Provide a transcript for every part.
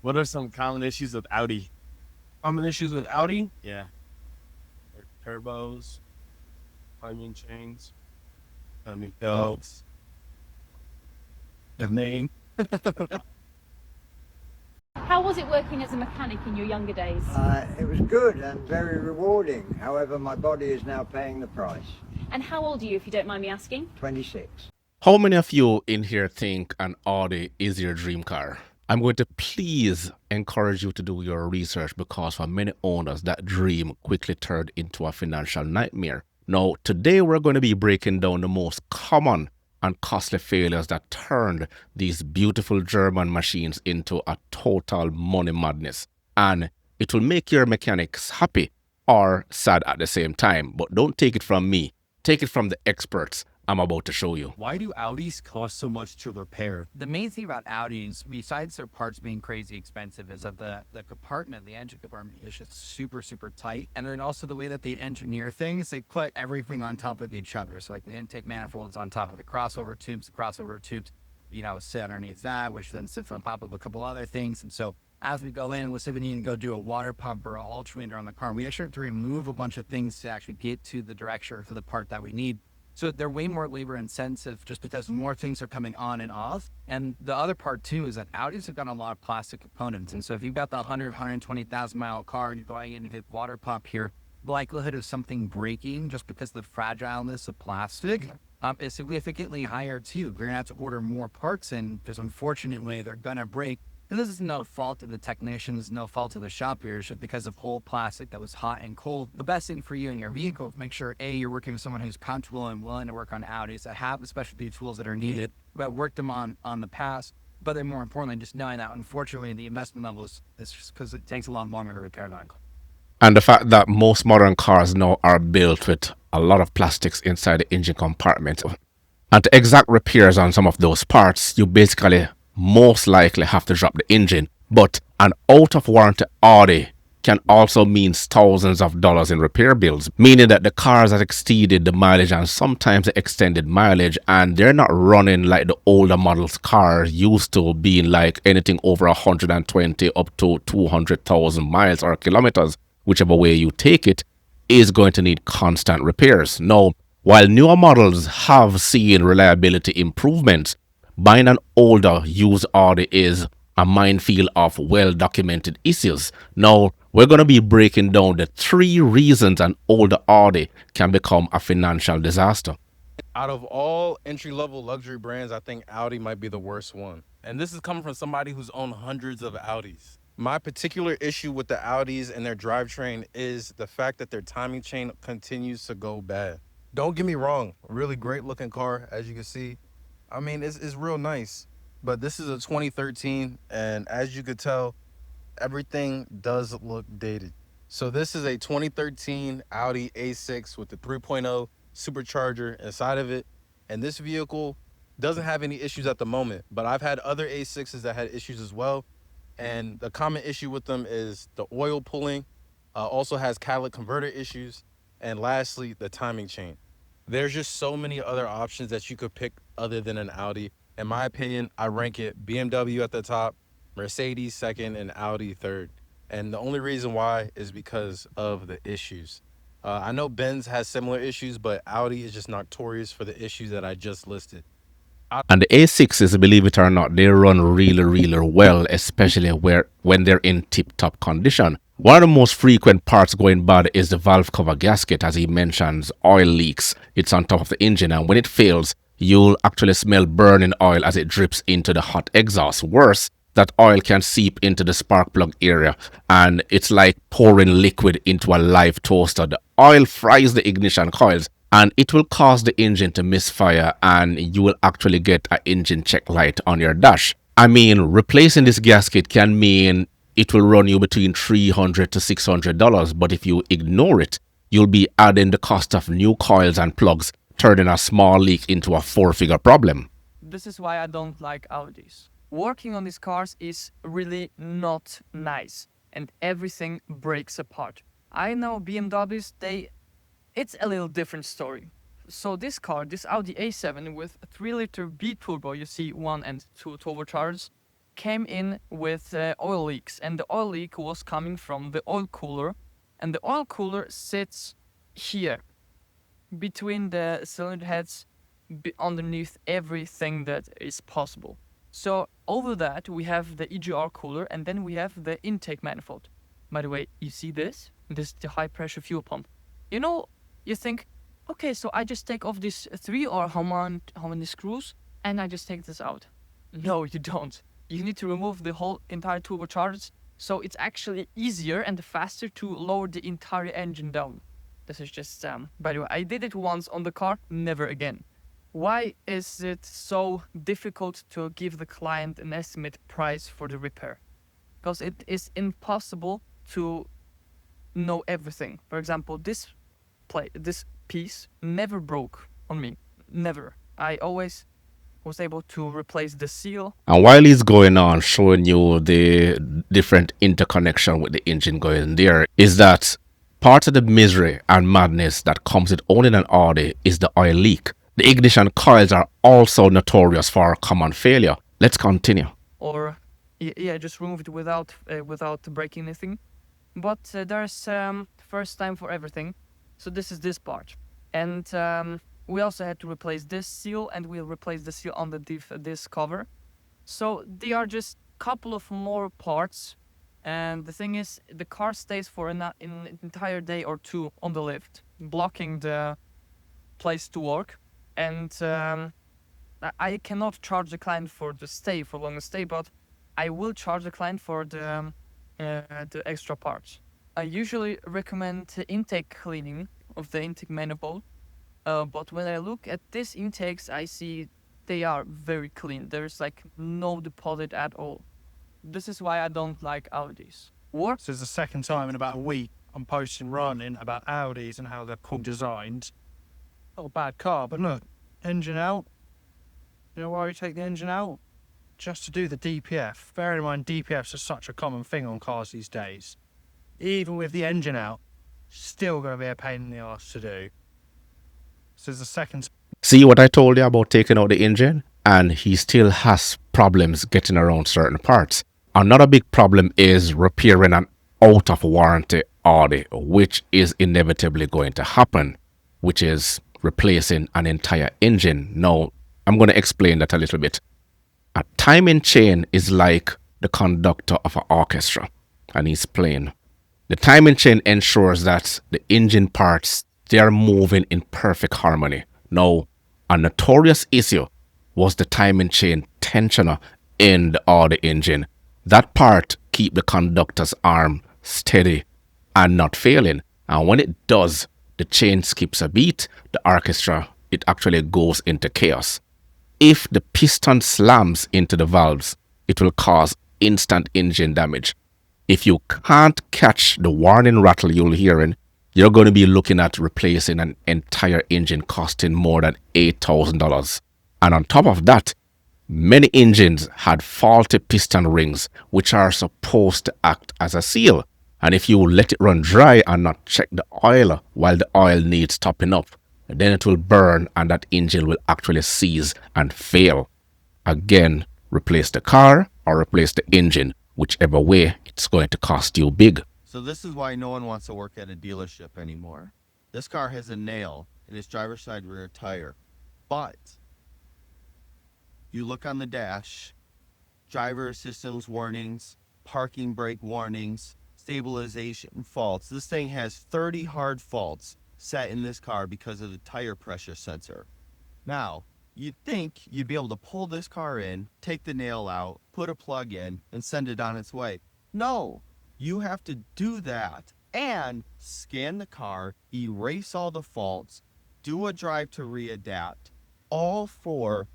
What are some common issues with Audi? Common issues with Audi, Yeah. turbos, timing chains, Oh, belts, the name. How was it working as a mechanic in your younger days? It was good and very rewarding. However, my body is now paying the price. And how old are you, if you don't mind me asking? 26. How many of you in here think an Audi is your dream car? I'm going to please encourage you to do your research because for many owners, that dream quickly turned into a financial nightmare. Now, today we're going to be breaking down the most common and costly failures that turned these beautiful German machines into a total money madness. And it will make your mechanics happy or sad at the same time. But don't take it from me, take it from the experts I'm about to show you. Why do Audis cost so much to repair? The main thing about Audis, besides their parts being crazy expensive, is that the compartment, the engine compartment, is just super, super tight. And then also the way that they engineer things, they put everything on top of each other. So like the intake manifolds on top of the crossover tubes, sit underneath that, which then sits on top of a couple other things. And so as we go in, let's say we need to go do a water pump or an alternator on the car, we actually have to remove a bunch of things to actually get to the direction for the part that we need. So they're way more labor intensive just because more things are coming on and off. And the other part too is that Audis have got a lot of plastic components. And so if you've got the 120,000 mile car and you're going in and hit water pump here, the likelihood of something breaking just because of the fragileness of plastic is significantly higher too. You're going to have to order more parts in because unfortunately they're going to break. And this is no fault of the technicians, no fault of the shop here, it's just because of whole plastic that was hot and cold. The best thing for you and your vehicle is make sure, A, you're working with someone who's comfortable and willing to work on Audis that have the specialty tools that are needed, but worked them on the past. But then more importantly, just knowing that unfortunately the investment level is just because it takes a lot longer to repair that. And the fact that most modern cars now are built with a lot of plastics inside the engine compartment. And to exact repairs on some of those parts, you basically most likely have to drop the engine. But an out of warranty Audi can also mean thousands of dollars in repair bills, meaning that the cars have exceeded the mileage and sometimes the extended mileage, and they're not running like the older models cars used to, being like anything over 120 up to 200,000 miles or kilometers, whichever way you take it, is going to need constant repairs. Now, while newer models have seen reliability improvements, buying an older used Audi is a minefield of well documented issues. Now, we're going to be breaking down the 3 reasons an older Audi can become a financial disaster. Out of all entry level luxury brands, I think Audi might be the worst one. And this is coming from somebody who's owned hundreds of Audis. My particular issue with the Audis and their drivetrain is the fact that their timing chain continues to go bad. Don't get me wrong, a really great looking car, as you can see. I mean, it's real nice, but this is a 2013, and as you could tell, everything does look dated. So this is a 2013 Audi A6 with the 3.0 supercharger inside of it, and this vehicle doesn't have any issues at the moment, but I've had other A6s that had issues as well, and the common issue with them is the oil pulling, also has catalytic converter issues, and lastly, the timing chain. There's just so many other options that you could pick other than an Audi. In my opinion, I rank it BMW at the top, Mercedes second, and Audi third. And the only reason why is because of the issues. I know Benz has similar issues, but Audi is just notorious for the issues that I just listed. And the A6s, believe it or not, they run really, really well, especially when they're in tip-top condition. One of the most frequent parts going bad is the valve cover gasket. As he mentions, oil leaks. It's on top of the engine, and when it fails, you'll actually smell burning oil as it drips into the hot exhaust. Worse, that oil can seep into the spark plug area, and it's like pouring liquid into a live toaster. The oil fries the ignition coils, and it will cause the engine to misfire, and you will actually get an engine check light on your dash. I mean, replacing this gasket can mean it will run you between $300 to $600, but if you ignore it, you'll be adding the cost of new coils and plugs, turning a small leak into a four-figure problem. This is why I don't like Audis. Working on these cars is really not nice, and everything breaks apart. I know BMWs, it's a little different story. So this car, this Audi A7 with a 3-liter B turbo, you see 1 and 2 turbochargers, came in with oil leaks, and the oil leak was coming from the oil cooler, and the oil cooler sits here between the cylinder heads, underneath everything that is possible. So over that we have the EGR cooler, and then we have the intake manifold. By the way, you see this? This is the high pressure fuel pump. You know, you think, okay, so I just take off these 3 or how many screws, and I just take this out. No, you don't. You need to remove the whole entire turbochargers, so it's actually easier and faster to lower the entire engine down. This is just, by the way, I did it once on the car, never again. Why is it so difficult to give the client an estimate price for the repair? Because it is impossible to know everything. For example, this piece never broke on me. Never. I always was able to replace the seal. And while he's going on showing you the different interconnection with the engine going there, is that part of the misery and madness that comes with owning an Audi is the oil leak. The ignition coils are also notorious for common failure. Let's continue. Or, yeah, just remove it without breaking anything. But there's first time for everything. So this is this part. And we also had to replace this seal, and we'll replace the seal on this cover. So they are just couple of more parts. And the thing is, the car stays for an entire day or 2 on the lift, blocking the place to work. And I cannot charge the client for longer stay, but I will charge the client for the extra parts. I usually recommend intake cleaning of the intake manifold, but when I look at these intakes, I see they are very clean. There's like no deposit at all. This is why I don't like Audis. What? This is the second time in about a week I'm posting running about Audis and how they're cool designed. Not a bad car, but look, engine out. You know why we take the engine out? Just to do the DPF. Bear in mind, DPFs are such a common thing on cars these days. Even with the engine out, still going to be a pain in the arse to do. This is the second. See what I told you about taking out the engine? And he still has problems getting around certain parts. Another big problem is repairing an out of warranty Audi, which is inevitably going to happen, which is replacing an entire engine. Now, I'm going to explain that a little bit. A timing chain is like the conductor of an orchestra, and he's playing. The timing chain ensures that the engine parts, they are moving in perfect harmony. Now, a notorious issue was the timing chain tensioner in the Audi engine. That part keep the conductor's arm steady and not failing. And when it does, the chain skips a beat, the orchestra, it actually goes into chaos. If the piston slams into the valves, it will cause instant engine damage. If you can't catch the warning rattle you're hearing, you're going to be looking at replacing an entire engine costing more than $8,000. And on top of that, many engines had faulty piston rings, which are supposed to act as a seal. And if you let it run dry and not check the oil while the oil needs topping up, then it will burn and that engine will actually seize and fail. Again, replace the car or replace the engine, whichever way it's going to cost you big. So this is why no one wants to work at a dealership anymore. This car has a nail in its driver's side rear tire, but you look on the dash, driver assistance warnings, parking brake warnings, stabilization faults. This thing has 30 hard faults set in this car because of the tire pressure sensor. Now, you'd think you'd be able to pull this car in, take the nail out, put a plug in, and send it on its way. No, you have to do that and scan the car, erase all the faults, do a drive to readapt, all for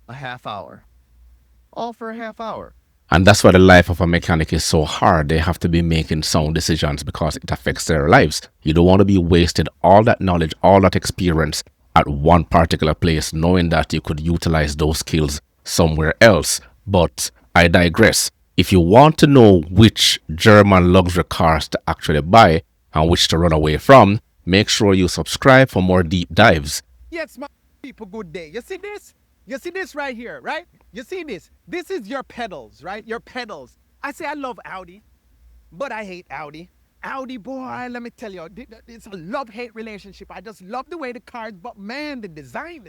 a half hour. All for a half hour. And that's why the life of a mechanic is so hard. They have to be making sound decisions because it affects their lives. You don't want to be wasted all that knowledge, all that experience at one particular place, knowing that you could utilize those skills somewhere else. But I digress. If you want to know which German luxury cars to actually buy and which to run away from, make sure you subscribe for more deep dives. Yes, my people, good day. You see this? You see this right here, right? You see this? This is your pedals, right? Your pedals. I say I love Audi, but I hate Audi. Audi, boy, let me tell you, it's a love-hate relationship. I just love the way the cars, but man, the design.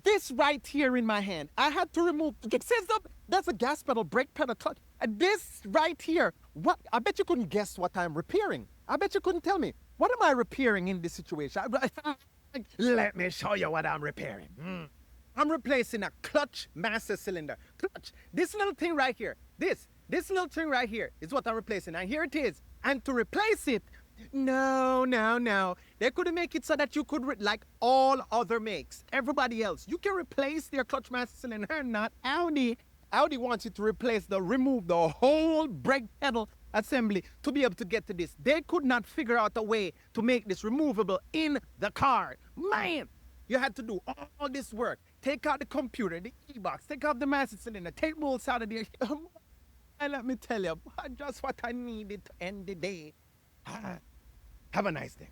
This right here in my hand, I had to remove. It says that's a gas pedal, brake pedal, clutch. And this right here, what? I bet you couldn't guess what I'm repairing. I bet you couldn't tell me. What am I repairing in this situation? Let me show you what I'm repairing. I'm replacing a clutch master cylinder. Clutch. This little thing right here. This little thing right here is what I'm replacing. And here it is. And to replace it, no. They couldn't make it so that you could, like all other makes, everybody else, you can replace their clutch master cylinder, not Audi. Audi wants you to remove the whole brake pedal assembly to be able to get to this. They could not figure out a way to make this removable in the car. Man, you had to do all this work. Take out the computer, the e-box, take out the master cylinder, take bolts out of there. And let me tell you, just what I needed to end the day. Have a nice day.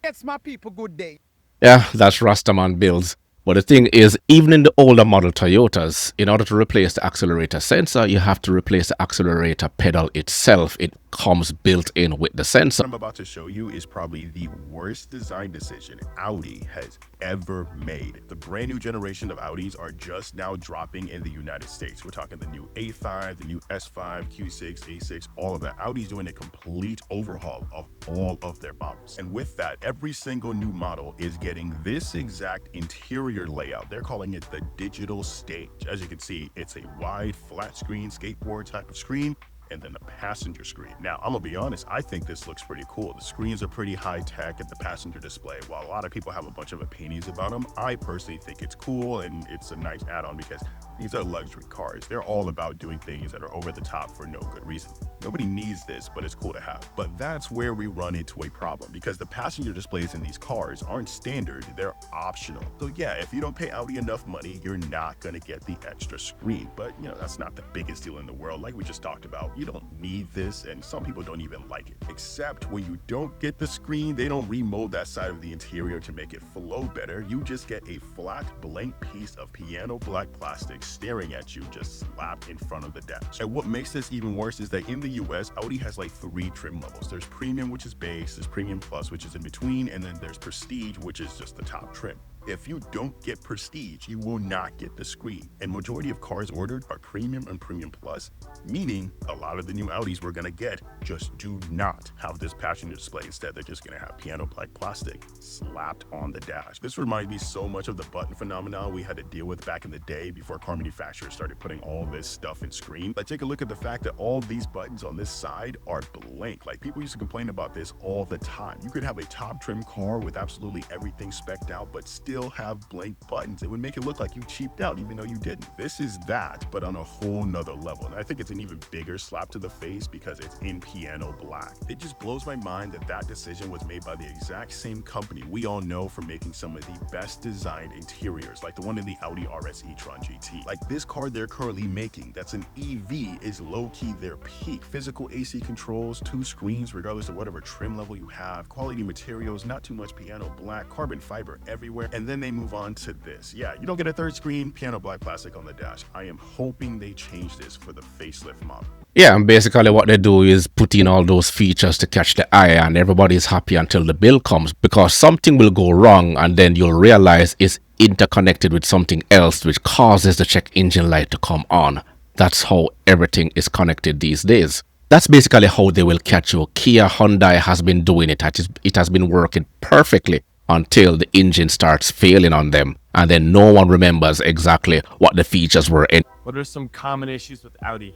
It's my people, good day. Yeah, that's Rastaman builds. But the thing is, even in the older model Toyotas, in order to replace the accelerator sensor, you have to replace the accelerator pedal itself. It comes built in with the sensor. What I'm about to show you is probably the worst design decision Audi has ever made. The brand new generation of Audis are just now dropping in the United States. We're talking the new A5, the new S5, Q6, A6, all of that. Audi's doing a complete overhaul of all of their models. And with that, every single new model is getting this exact interior layout. They're calling it the digital stage. As you can see, it's a wide flat screen skateboard type of screen, and then the passenger screen. Now, I'm gonna be honest, I think this looks pretty cool. The screens are pretty high tech at the passenger display. While a lot of people have a bunch of opinions about them, I personally think it's cool and it's a nice add-on because these are luxury cars. They're all about doing things that are over the top for no good reason. Nobody needs this, but it's cool to have. But that's where we run into a problem because the passenger displays in these cars aren't standard, they're optional. So yeah, if you don't pay Audi enough money, you're not gonna get the extra screen. But you know, that's not the biggest deal in the world. Like we just talked about, you don't need this, and some people don't even like it. Except when you don't get the screen, they don't remold that side of the interior to make it flow better. You just get a flat, blank piece of piano black plastic staring at you, just slapped in front of the dash. And what makes this even worse is that in the US, Audi has like 3 trim levels. There's Premium, which is base, there's Premium Plus, which is in between, and then there's Prestige, which is just the top trim. If you don't get Prestige, you will not get the screen. And majority of cars ordered are Premium and Premium Plus, meaning a lot of the new Audis we're gonna get just do not have this passenger display. Instead, they're just gonna have piano black plastic slapped on the dash. This reminds me so much of the button phenomenon we had to deal with back in the day before car manufacturers started putting all this stuff in screen. Like, take a look at the fact that all these buttons on this side are blank. Like, people used to complain about this all the time. You could have a top trim car with absolutely everything specced out, but still have blank buttons. It would make it look like you cheaped out even though you didn't. This is that, but on a whole nother level. And I think it's an even bigger slap to the face because it's in piano black. It just blows my mind that that decision was made by the exact same company we all know for making some of the best designed interiors, like the one in the Audi RS e-tron GT. Like this car they're currently making, that's an EV, is low-key their peak. Physical AC controls, 2 screens regardless of whatever trim level you have, quality materials, not too much piano black, carbon fiber everywhere, and then they move on to this. Yeah, you don't get a 3rd screen, piano black plastic on the dash. I am hoping they change this for the facelift model. Yeah, and basically what they do is put in all those features to catch the eye, and everybody's happy until the bill comes, because something will go wrong and then you'll realize it's interconnected with something else, which causes the check engine light to come on. That's how everything is connected these days. That's basically how they will catch you. Kia, Hyundai has been doing it. It has been working perfectly until the engine starts failing on them, and then no one remembers exactly what the features were in. What are some common issues with Audi?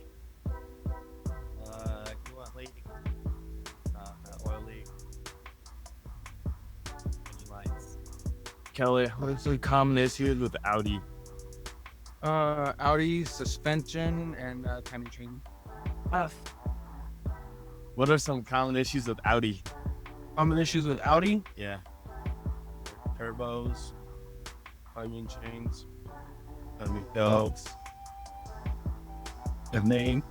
Coolant leak, oil leak, engine lights. Kelly, what are some common issues with Audi? Audi suspension and timing chain. What are some common issues with Audi? Common issues with Audi? Yeah. Turbos, timing chains, Timing belts, the name.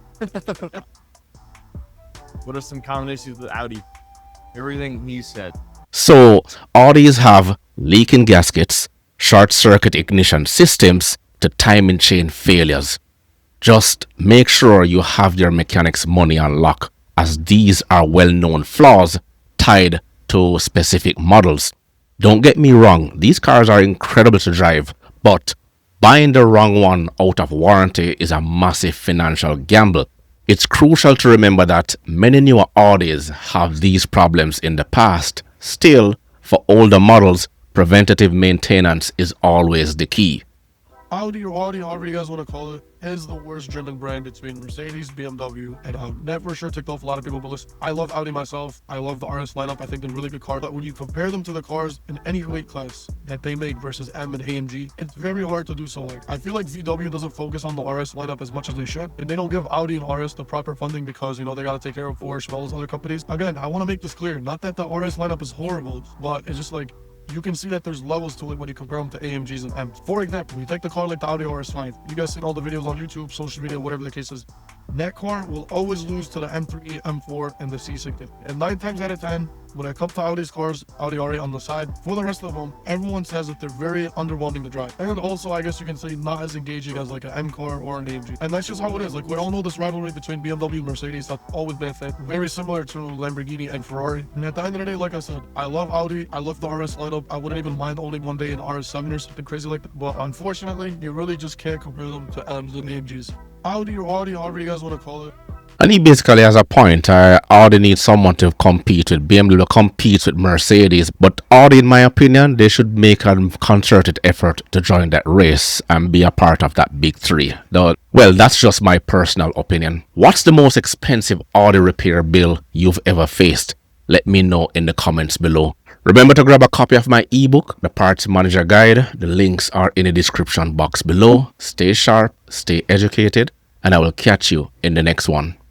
What are some common issues with Audi? Everything he said. So Audis have leaking gaskets, short circuit ignition systems to timing chain failures. Just make sure you have your mechanic's money on lock, as these are well-known flaws tied to specific models. Don't get me wrong, these cars are incredible to drive, but buying the wrong one out of warranty is a massive financial gamble. It's crucial to remember that many newer Audis have these problems in the past. Still, for older models, preventative maintenance is always the key. Audi or Audi, however you guys want to call it, is the worst driven brand between Mercedes, BMW, and that for sure ticked off a lot of people. But listen, I love Audi myself. I love the RS lineup. I think they're really good cars. But when you compare them to the cars in any weight class that they make versus M and AMG, it's very hard to do so. Like, I feel like VW doesn't focus on the RS lineup as much as they should, and they don't give Audi and RS the proper funding because, you know, they got to take care of Porsche as well as other companies. Again, I want to make this clear. Not that the RS lineup is horrible, but it's just like, you can see that there's levels to it when you compare them to AMGs and M's. For example, you take the car like the Audi RS5. You guys seen all the videos on YouTube, social media, whatever the case is. That car will always lose to the M3, M4, and the C60. And 9 times out of 10, when it comes to Audi's cars, Audi R8 on the side, for the rest of them, everyone says that they're very underwhelming to drive. And also, I guess you can say not as engaging as like an M car or an AMG. And that's just how it is. Like, we all know this rivalry between BMW and Mercedes that's always been a thing. Very similar to Lamborghini and Ferrari. And at the end of the day, like I said, I love Audi. I love the RS lineup. I wouldn't even mind owning one day an RS7 or something crazy like that. But unfortunately, you really just can't compare them to M's and AMGs. Audi or Audi, however you guys want to call it. And he basically has a point. Audi needs someone to compete with. BMW competes with Mercedes, but Audi, in my opinion, they should make a concerted effort to join that race and be a part of that big three. Though, well, that's just my personal opinion. What's the most expensive Audi repair bill you've ever faced? Let me know in the comments below. Remember to grab a copy of my ebook, The Parts Manager Guide. The links are in the description box below. Stay sharp, stay educated, and I will catch you in the next one.